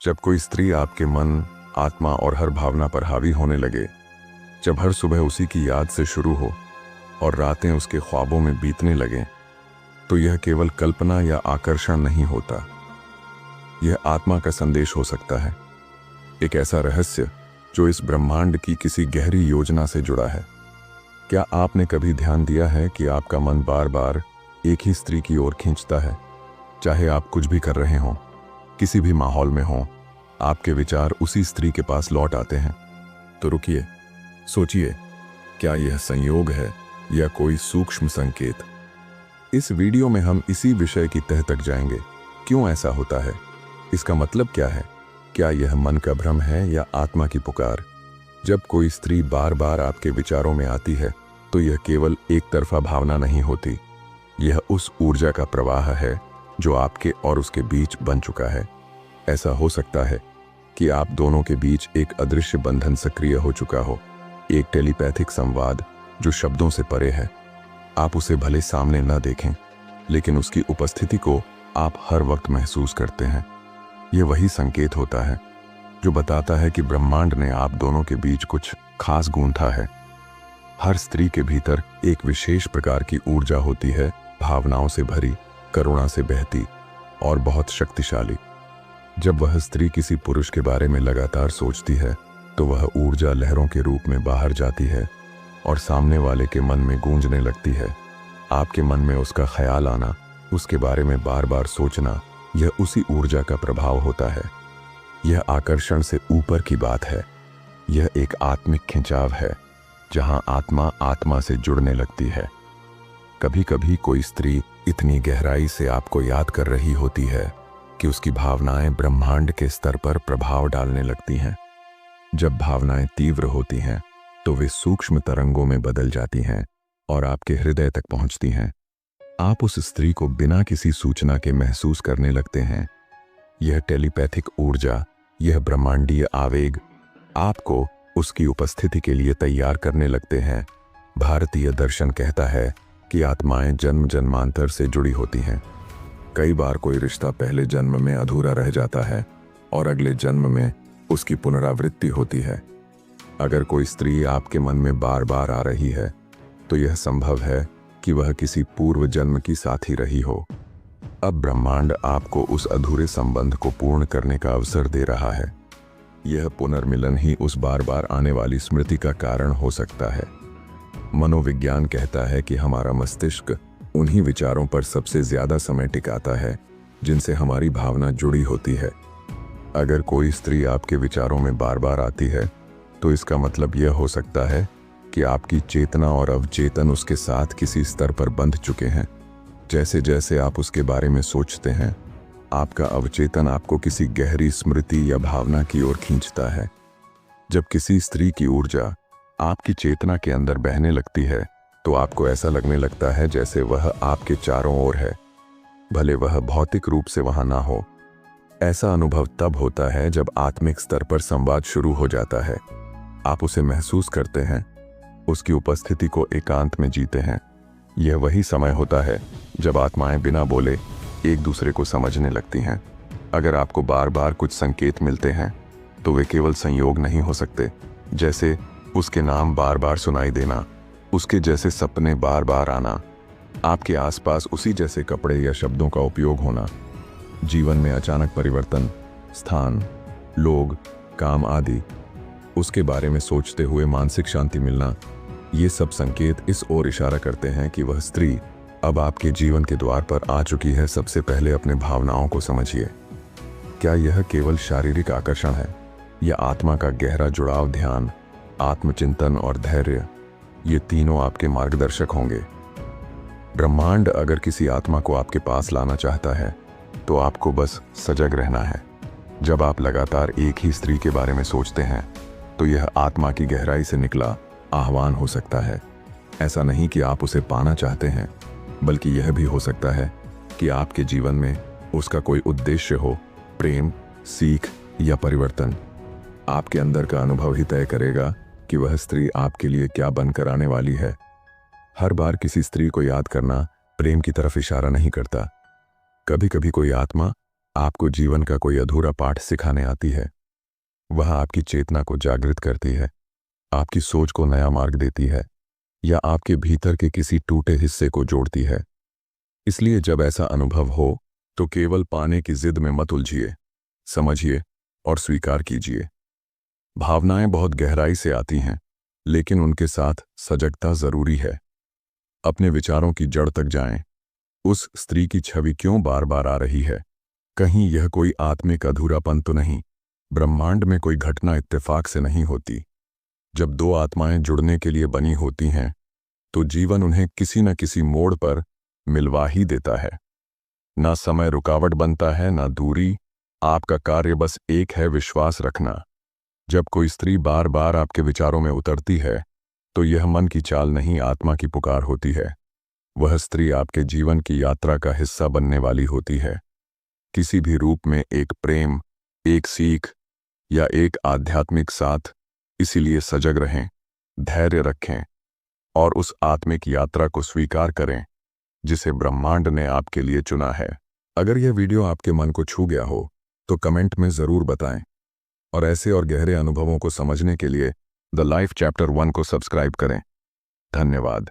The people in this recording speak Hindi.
जब कोई स्त्री आपके मन, आत्मा और हर भावना पर हावी होने लगे, जब हर सुबह उसी की याद से शुरू हो और रातें उसके ख्वाबों में बीतने लगें, तो यह केवल कल्पना या आकर्षण नहीं होता। यह आत्मा का संदेश हो सकता है, एक ऐसा रहस्य जो इस ब्रह्मांड की किसी गहरी योजना से जुड़ा है। क्या आपने कभी ध्यान दिया है कि आपका मन बार बार एक ही स्त्री की ओर खींचता है? चाहे आप कुछ भी कर रहे हों, किसी भी माहौल में हों, आपके विचार उसी स्त्री के पास लौट आते हैं। तो रुकिए, सोचिए, क्या यह संयोग है या कोई सूक्ष्म संकेत? इस वीडियो में हम इसी विषय की तह तक जाएंगे। क्यों ऐसा होता है? इसका मतलब क्या है? क्या यह मन का भ्रम है या आत्मा की पुकार? जब कोई स्त्री बार बार आपके विचारों में आती है, तो यह केवल एक तरफा भावना नहीं होती। यह उस ऊर्जा का प्रवाह है जो आपके और उसके बीच बन चुका है। ऐसा हो सकता है कि आप दोनों के बीच एक अदृश्य बंधन सक्रिय हो चुका हो, एक टेलीपैथिक संवाद जो शब्दों से परे है। आप उसे भले सामने न देखें, लेकिन उसकी उपस्थिति को आप हर वक्त महसूस करते हैं। यह वही संकेत होता है जो बताता है कि ब्रह्मांड ने आप दोनों के बीच कुछ खास गूंथा है। हर स्त्री के भीतर एक विशेष प्रकार की ऊर्जा होती है, भावनाओं से भरी, करुणा से बहती और बहुत शक्तिशाली। जब वह स्त्री किसी पुरुष के बारे में लगातार सोचती है, तो वह ऊर्जा लहरों के रूप में बाहर जाती है और सामने वाले के मन में गूंजने लगती है। आपके मन में उसका ख्याल आना, उसके बारे में बार बार सोचना, यह उसी ऊर्जा का प्रभाव होता है। यह आकर्षण से ऊपर की बात है। यह एक आत्मिक खिंचाव है, जहां आत्मा आत्मा से जुड़ने लगती है। कभी कभी कोई स्त्री इतनी गहराई से आपको याद कर रही होती है कि उसकी भावनाएं ब्रह्मांड के स्तर पर प्रभाव डालने लगती हैं। जब भावनाएं तीव्र होती हैं, तो वे सूक्ष्म तरंगों में बदल जाती हैं और आपके हृदय तक पहुंचती हैं। आप उस स्त्री को बिना किसी सूचना के महसूस करने लगते हैं। यह टेलीपैथिक ऊर्जा, यह ब्रह्मांडीय आवेग आपको उसकी उपस्थिति के लिए तैयार करने लगते हैं। भारतीय दर्शन कहता है कि आत्माएं जन्म जन्मांतर से जुड़ी होती हैं। कई बार कोई रिश्ता पहले जन्म में अधूरा रह जाता है और अगले जन्म में उसकी पुनरावृत्ति होती है। अगर कोई स्त्री आपके मन में बार बार आ रही है, तो यह संभव है कि वह किसी पूर्व जन्म की साथी रही हो। अब ब्रह्मांड आपको उस अधूरे संबंध को पूर्ण करने का अवसर दे रहा है। यह पुनर्मिलन ही उस बार बार आने वाली स्मृति का कारण हो सकता है। मनोविज्ञान कहता है कि हमारा मस्तिष्क उन्हीं विचारों पर सबसे ज्यादा समय टिकाता है जिनसे हमारी भावना जुड़ी होती है। अगर कोई स्त्री आपके विचारों में बार बार आती है, तो इसका मतलब यह हो सकता है कि आपकी चेतना और अवचेतन उसके साथ किसी स्तर पर बंध चुके हैं। जैसे जैसे आप उसके बारे में सोचते हैं, आपका अवचेतन आपको किसी गहरी स्मृति या भावना की ओर खींचता है। जब किसी स्त्री की ऊर्जा आपकी चेतना के अंदर बहने लगती है, तो आपको ऐसा लगने लगता है जैसे वह आपके चारों ओर है, भले वह भौतिक रूप से वहां ना हो। ऐसा अनुभव तब होता है जब आत्मिक स्तर पर संवाद शुरू हो जाता है। आप उसे महसूस करते हैं, उसकी उपस्थिति को एकांत में जीते हैं। यह वही समय होता है जब आत्माएं बिना बोले एक दूसरे को समझने लगती हैं। अगर आपको बार बार कुछ संकेत मिलते हैं, तो वे केवल संयोग नहीं हो सकते। जैसे उसके नाम बार बार सुनाई देना, उसके जैसे सपने बार बार आना, आपके आसपास उसी जैसे कपड़े या शब्दों का उपयोग होना, जीवन में अचानक परिवर्तन, स्थान, लोग, काम आदि, उसके बारे में सोचते हुए मानसिक शांति मिलना, ये सब संकेत इस ओर इशारा करते हैं कि वह स्त्री अब आपके जीवन के द्वार पर आ चुकी है। सबसे पहले अपने भावनाओं को समझिए। क्या यह केवल शारीरिक आकर्षण है या आत्मा का गहरा जुड़ाव? ध्यान, आत्मचिंतन और धैर्य, ये तीनों आपके मार्गदर्शक होंगे। ब्रह्मांड अगर किसी आत्मा को आपके पास लाना चाहता है, तो आपको बस सजग रहना है। जब आप लगातार एक ही स्त्री के बारे में सोचते हैं, तो यह आत्मा की गहराई से निकला आह्वान हो सकता है। ऐसा नहीं कि आप उसे पाना चाहते हैं, बल्कि यह भी हो सकता है कि आपके जीवन में उसका कोई उद्देश्य हो, प्रेम, सीख या परिवर्तन। आपके अंदर का अनुभव ही तय करेगा कि वह स्त्री आपके लिए क्या बनकर आने वाली है। हर बार किसी स्त्री को याद करना प्रेम की तरफ इशारा नहीं करता। कभी कभी कोई आत्मा आपको जीवन का कोई अधूरा पाठ सिखाने आती है। वह आपकी चेतना को जागृत करती है, आपकी सोच को नया मार्ग देती है या आपके भीतर के किसी टूटे हिस्से को जोड़ती है। इसलिए जब ऐसा अनुभव हो तो केवल पाने की जिद में मत उलझिए, समझिए और स्वीकार कीजिए। भावनाएं बहुत गहराई से आती हैं, लेकिन उनके साथ सजगता जरूरी है। अपने विचारों की जड़ तक जाएं। उस स्त्री की छवि क्यों बार बार आ रही है? कहीं यह कोई आत्मिक अधूरापन तो नहीं? ब्रह्मांड में कोई घटना इत्तेफाक से नहीं होती। जब दो आत्माएं जुड़ने के लिए बनी होती हैं तो जीवन उन्हें किसी न किसी मोड़ पर मिलवा ही देता है। ना समय रुकावट बनता है, ना दूरी। आपका कार्य बस एक है, विश्वास रखना। जब कोई स्त्री बार बार आपके विचारों में उतरती है तो यह मन की चाल नहीं, आत्मा की पुकार होती है। वह स्त्री आपके जीवन की यात्रा का हिस्सा बनने वाली होती है, किसी भी रूप में, एक प्रेम, एक सीख या एक आध्यात्मिक साथ। इसीलिए सजग रहें, धैर्य रखें और उस आत्मिक यात्रा को स्वीकार करें जिसे ब्रह्मांड ने आपके लिए चुना है। अगर यह वीडियो आपके मन को छू गया हो तो कमेंट में ज़रूर बताएं और ऐसे और गहरे अनुभवों को समझने के लिए द लाइफ चैप्टर 1 को सब्सक्राइब करें। धन्यवाद।